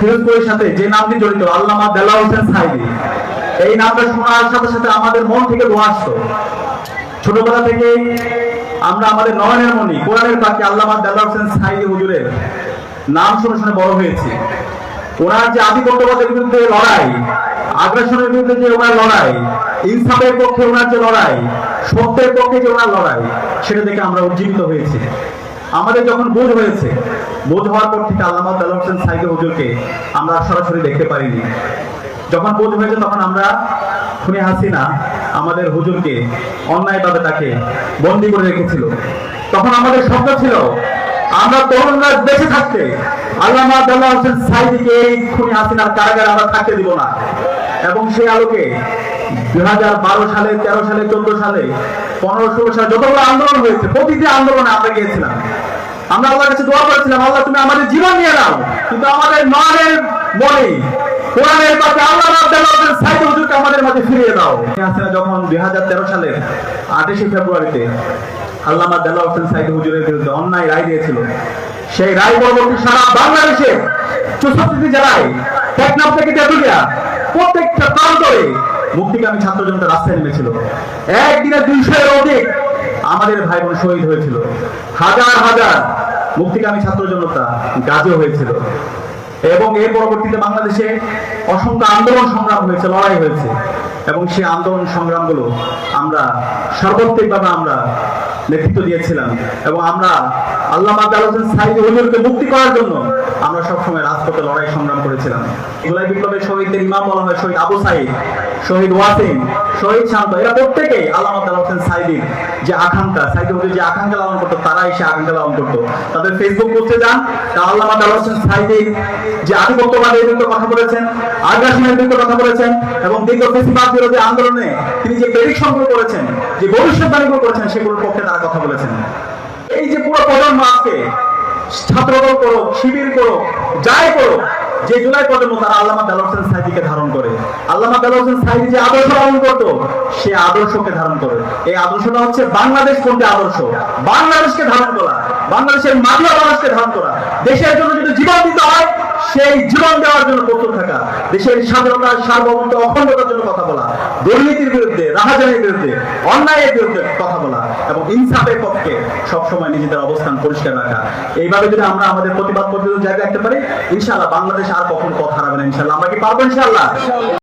ফিরোজপুরের সাথে যে নামটি জড়িত আল্লামা দেলাওয়ার হোসেন সাঈদী, এই নামটা শোনার সাথে সাথে আমাদের মন থেকে দোয়া আসতো। ছোটবেলা থেকে আমরা আমাদের নয়নের মনি কোরআনের পাখি আল্লামা দেলাওয়ার হোসেন সাঈদী হুজুরের নাম শুনে শুনে বড় হয়েছে। ওনার যে আধিপত্যবাদের বিরুদ্ধে লড়াই, আগ্রাসনের বিরুদ্ধে যে ওনার লড়াই, ইনসাফের পক্ষে ওনার যে লড়াই, সত্যের পক্ষে যে ওনার লড়াই, সেটা দেখে আমরা উজ্জীবিত হয়েছি। আমাদের যখন বোধ হয়েছে, বোধ হওয়ার পর থেকে আল্লামা দেলাওয়ার হোসেন সাঈদী হুজুরকে আমরা সরাসরি দেখতে পারিনি। যখন বোধ হয়েছে তখন আমরা খুনি হাসিনা আমাদের হুজুরকে অন্যায়ভাবে তাকে বন্দী করে রেখেছিল। তখন আমাদের স্বপ্ন ছিল আমরা তরুণরা বেঁচে থাকতে আল্লামা দেলাওয়ার হোসেন সাঈদীকে এই খুনি হাসিনার কারাগারে আমরা থাকতে দিব না। এবং সেই আলোকে 2012 সালে, 13 সালে, 14 সালে, 15-16 সালে যতগুলো আন্দোলন হয়েছে, প্রতিটি আন্দোলনে আমরা গিয়েছিলাম। আমরা আল্লাহর কাছে দোয়া করেছিলাম, আল্লাহ তুমি আমাদের জীবন নিয়ে নাও, কিন্তু আমাদের নয়নের মনি কোরআনের পাখি আল্লামা দেলাওয়ার হোসেন সাঈদী হুজুরকে আমাদের মাঝে ফিরিয়ে দাও। হাসিনা যখন 2013 সালের 28 ফেব্রুয়ারিতে আল্লামা দেলাওয়ার হোসেন সাঈদী হুজুরের বিরুদ্ধে অন্যায় রায় দিয়েছিল, সেই রায় পরবর্তী সারা বাংলাদেশে 64টি জেলায় টেকনাফ থেকে তেঁতুলিয়া প্রত্যেকটা প্রান্তরে মুক্তিকামী ছাত্র জনতা রাস্তায় নেমেছিল। একদিনে 200-এর অধিক আমাদের ভাই বোন শহীদ হয়েছিল, হাজার হাজার মুক্তিকামী ছাত্র জনতা গাজী হয়েছিল। এবং এর পরবর্তীতে বাংলাদেশে অসংখ্য আন্দোলন সংগ্রাম হয়েছে, লড়াই হয়েছে, এবং সেই আন্দোলন সংগ্রামগুলো আমরা সর্বাত্মকভাবে আমরা নেতৃত্ব দিয়েছিলাম। এবং আমরা আল্লামা দেলাওয়ার হোসেন সাঈদী হুজুরকে মুক্তি করার জন্য আমরা সবসময় রাজপথে লড়াই সংগ্রাম করেছিলাম। জুলাই বিপ্লবের শহীদদের ইমাম বলা হয় শহীদ আবু সাঈদ, শহীদ ওয়াসিম, শহীদ শান্ত, এরা প্রত্যেকেই আল্লামা দেলাওয়ার হোসেন সাঈদীর যে আকাঙ্ক্ষা, সাঈদী হুজুর যে আকাঙ্ক্ষা লালন করতো, তারাই সে আকাঙ্ক্ষা লালন করতো। তাদের ফেসবুক পোস্টে যান, তা আল্লামা দেলাওয়ার হোসেন সাঈদীর যে আধিপত্যবাদের বিরুদ্ধে কথা বলেছেন, আগ্রাসনের বিরুদ্ধে কথা বলেছেন, এবং দীর্ঘ ফেসিবাদ বিরোধী আন্দোলনে তিনি যে প্রেডিকশনগুলো করেছেন, যে ভবিষ্যৎবাণীগুলো করেছেন, সেগুলোর পক্ষে তারা কথা বলেছেন। এই যে পুরো প্রজন্ম আজকে ছাত্রদল করো, শিবির করো, যাই করো, যে জুলাই প্রজন্ম তারা আল্লামা দেলাওয়ার হোসেন সাঈদীকে ধারণ করে। আল্লামা দেলাওয়ার হোসেন সাঈদী যে আদর্শ পালন করতো, সে আদর্শকে ধারণ করে। এই আদর্শটা হচ্ছে বাংলাদেশ কোনটি আদর্শ, বাংলাদেশকে ধারণ করা, বাংলাদেশের মাটি মানুষকে ধারণ করা, দেশের জন্য যদি জীবন দিতে হয় সেই জীবন দেওয়ার জন্য প্রস্তুত থাকা, দেশের স্বাধীনতা, সার্বভৌমত্ব, অখণ্ডতার জন্য কথা বলা, দুর্নীতির বিরুদ্ধে, রাহাজানির বিরুদ্ধে, অন্যায়ের বিরুদ্ধে কথা বলা, এবং ইনসাফের পক্ষে সবসময় নিজেদের অবস্থান পরিষ্কার রাখা। এইভাবে যদি আমরা আমাদের প্রতিবাদ প্রতিরোধ জায়গায় রাখতে পারি, ইনশাআল্লাহ বাংলাদেশ আর কখনো পথ হারাবে না। ইনশাআল্লাহ আমরা কি পারবো? ইনশাআল্লাহ।